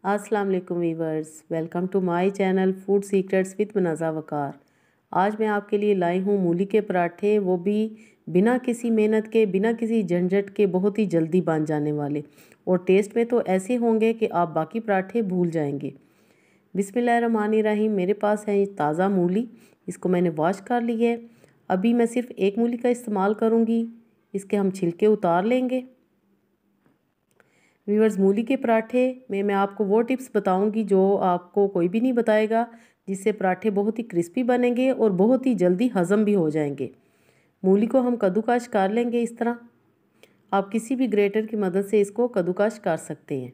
अस्सलाम वालेकुम viewers, welcome to my channel food secrets with Munaza Waqar. आज मैं आपके लिए लाई हूँ मूली के पराठे, वो भी बिना किसी मेहनत के, बिना किसी झंझट के, बहुत ही जल्दी बन जाने वाले। और टेस्ट में तो ऐसे होंगे कि आप बाकी पराठे भूल जाएंगे। बिस्मिल्लाहिर्रहमानिर्रहीम। मेरे पास है ये ताज़ा मूली, इसको मैंने वॉश कर ली है। अभी मैं सिर्फ एक मूली का इस्तेमाल करूँगी, इसके हम छिलके उतार लेंगे। व्यूअर्स, मूली के पराठे में मैं आपको वो टिप्स बताऊंगी जो आपको कोई भी नहीं बताएगा, जिससे पराठे बहुत ही क्रिस्पी बनेंगे और बहुत ही जल्दी हज़म भी हो जाएंगे। मूली को हम कद्दूकश कर लेंगे इस तरह। आप किसी भी ग्रेटर की मदद से इसको कद्दूकश कर सकते हैं।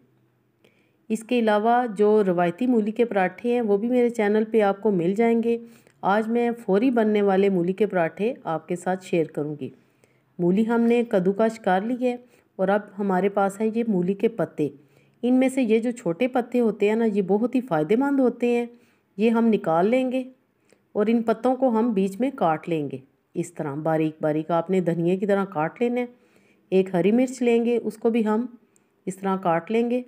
इसके अलावा जो रवायती मूली के पराठे हैं वो भी मेरे चैनल पे आपको मिल जाएंगे। आज मैं फ़ौरी बनने वाले मूली के पराठे आपके साथ शेयर करूँगी। मूली हमने कद्दूकश कर ली है और अब हमारे पास है ये मूली के पत्ते। इनमें से ये जो छोटे पत्ते होते हैं ना, ये बहुत ही फ़ायदेमंद होते हैं। ये हम निकाल लेंगे और इन पत्तों को हम बीच में काट लेंगे। इस तरह बारीक बारीक आपने धनिए की तरह काट लेना है। एक हरी मिर्च लेंगे, उसको भी हम इस तरह काट लेंगे।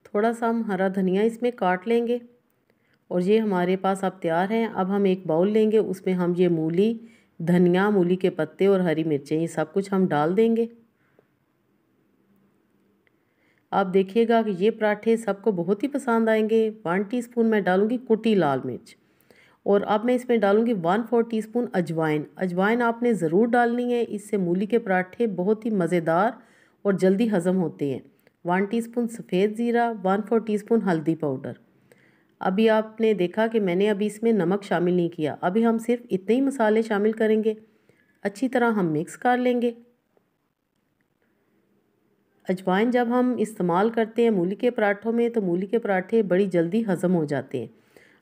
थोड़ा सा हम हरा धनिया इसमें काट लेंगे और ये हमारे पास अब तैयार हैं। अब हम एक बाउल लेंगे, उसमें हम ये मूली, धनिया, मूली के पत्ते और हरी मिर्चें, ये सब कुछ हम डाल देंगे। आप देखिएगा कि ये पराठे सबको बहुत ही पसंद आएंगे। 1 टीस्पून मैं डालूँगी कुटी लाल मिर्च और अब मैं इसमें डालूँगी 1/4 टीस्पून अजवाइन। अजवाइन आपने ज़रूर डालनी है, इससे मूली के पराठे बहुत ही मज़ेदार और जल्दी हज़म होते हैं। 1 टीस्पून सफ़ेद ज़ीरा, 1/4 टीस्पून हल्दी पाउडर। अभी आपने देखा कि मैंने अभी इसमें नमक शामिल नहीं किया। अभी हम सिर्फ इतने ही मसाले शामिल करेंगे। अच्छी तरह हम मिक्स कर लेंगे। अजवाइन जब हम इस्तेमाल करते हैं मूली के पराठों में, तो मूली के पराठे बड़ी जल्दी हज़म हो जाते हैं।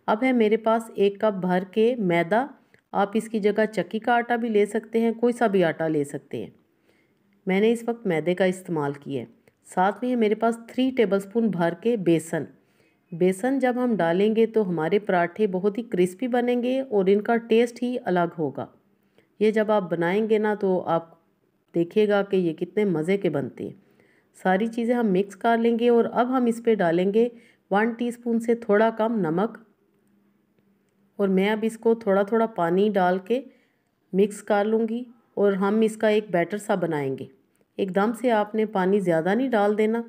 अब है मेरे पास 1 कप भर के मैदा। आप इसकी जगह चक्की का आटा भी ले सकते हैं, कोई सा भी आटा ले सकते हैं। मैंने इस वक्त मैदे का इस्तेमाल किया है। साथ में है मेरे पास 3 टेबलस्पून भर के बेसन। बेसन जब हम डालेंगे तो हमारे पराठे बहुत ही क्रिस्पी बनेंगे और इनका टेस्ट ही अलग होगा। ये जब आप बनाएंगे ना, तो आप देखिएगा कि ये कितने मज़े के बनते हैं। सारी चीज़ें हम मिक्स कर लेंगे और अब हम इस पे डालेंगे 1 टीस्पून से थोड़ा कम नमक। और मैं अब इसको थोड़ा थोड़ा पानी डाल के मिक्स कर लूँगी और हम इसका एक बैटर सा बनाएंगे। एकदम से आपने पानी ज़्यादा नहीं डाल देना।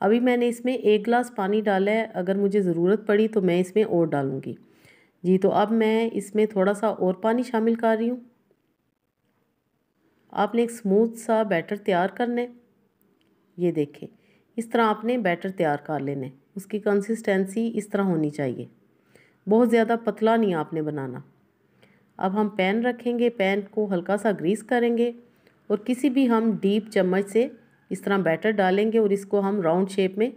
अभी मैंने इसमें 1 गिलास पानी डाला है, अगर मुझे ज़रूरत पड़ी तो मैं इसमें और डालूँगी। जी, तो अब मैं इसमें थोड़ा सा और पानी शामिल कर रही हूँ। आपने एक स्मूथ सा बैटर तैयार करना है। ये देखें, इस तरह आपने बैटर तैयार कर लेना है। उसकी कंसिस्टेंसी इस तरह होनी चाहिए, बहुत ज़्यादा पतला नहीं आपने बनाना। अब हम पैन रखेंगे, पैन को हल्का सा ग्रीस करेंगे और किसी भी हम डीप चम्मच से इस तरह बैटर डालेंगे और इसको हम राउंड शेप में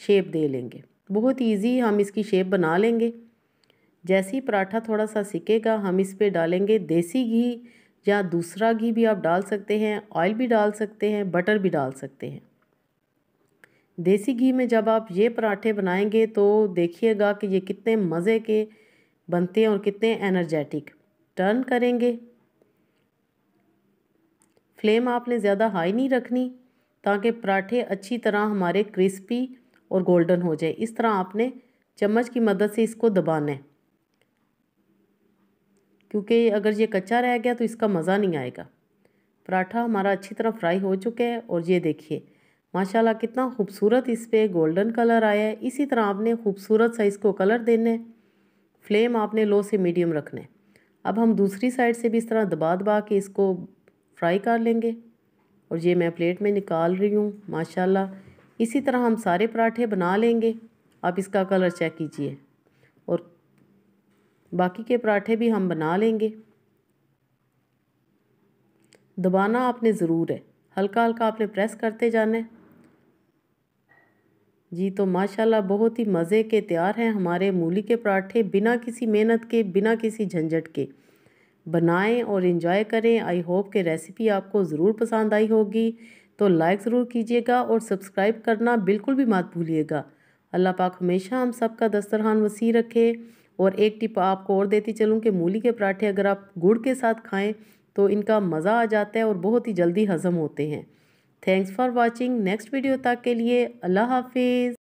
शेप दे लेंगे। बहुत ईजी हम इसकी शेप बना लेंगे। जैसे ही पराठा थोड़ा सा सिकेगा, हम इस पे डालेंगे देसी घी या दूसरा घी भी आप डाल सकते हैं, ऑयल भी डाल सकते हैं, बटर भी डाल सकते हैं। देसी घी में जब आप ये पराठे बनाएंगे तो देखिएगा कि ये कितने मज़े के बनते हैं और कितने एनर्जेटिक। टर्न करेंगे। फ्लेम आपने ज़्यादा हाई नहीं रखनी, ताकि पराठे अच्छी तरह हमारे क्रिस्पी और गोल्डन हो जाए। इस तरह आपने चम्मच की मदद से इसको दबाना है, क्योंकि अगर ये कच्चा रह गया तो इसका मज़ा नहीं आएगा। पराठा हमारा अच्छी तरह फ्राई हो चुका है और ये देखिए माशाल्लाह कितना खूबसूरत इस पर गोल्डन कलर आया है। इसी तरह आपने खूबसूरत सा इसको कलर देना है। फ्लेम आपने लो से मीडियम रखना है। अब हम दूसरी साइड से भी इस तरह दबा दबा के इसको फ्राई कर लेंगे और ये मैं प्लेट में निकाल रही हूँ। माशाल्लाह इसी तरह हम सारे पराठे बना लेंगे। आप इसका कलर चेक कीजिए और बाकी के पराठे भी हम बना लेंगे। दबाना आपने ज़रूर है, हल्का हल्का आपने प्रेस करते जाना है। जी, तो माशाल्लाह बहुत ही मज़े के तैयार हैं हमारे मूली के पराठे, बिना किसी मेहनत के, बिना किसी झंझट के। बनाएं और इन्जॉय करें। आई होप कि रेसिपी आपको ज़रूर पसंद आई होगी। तो लाइक ज़रूर कीजिएगा और सब्सक्राइब करना बिल्कुल भी मत भूलिएगा। अल्लाह पाक हमेशा हम सब का दस्तरखान वसी रखे। और एक टिप आपको और देती चलूँ कि मूली के पराठे अगर आप गुड़ के साथ खाएं तो इनका मज़ा आ जाता है और बहुत ही जल्दी हज़म होते हैं। Thanks for watching. Next video तक के लिए अल्लाह हाफिज़।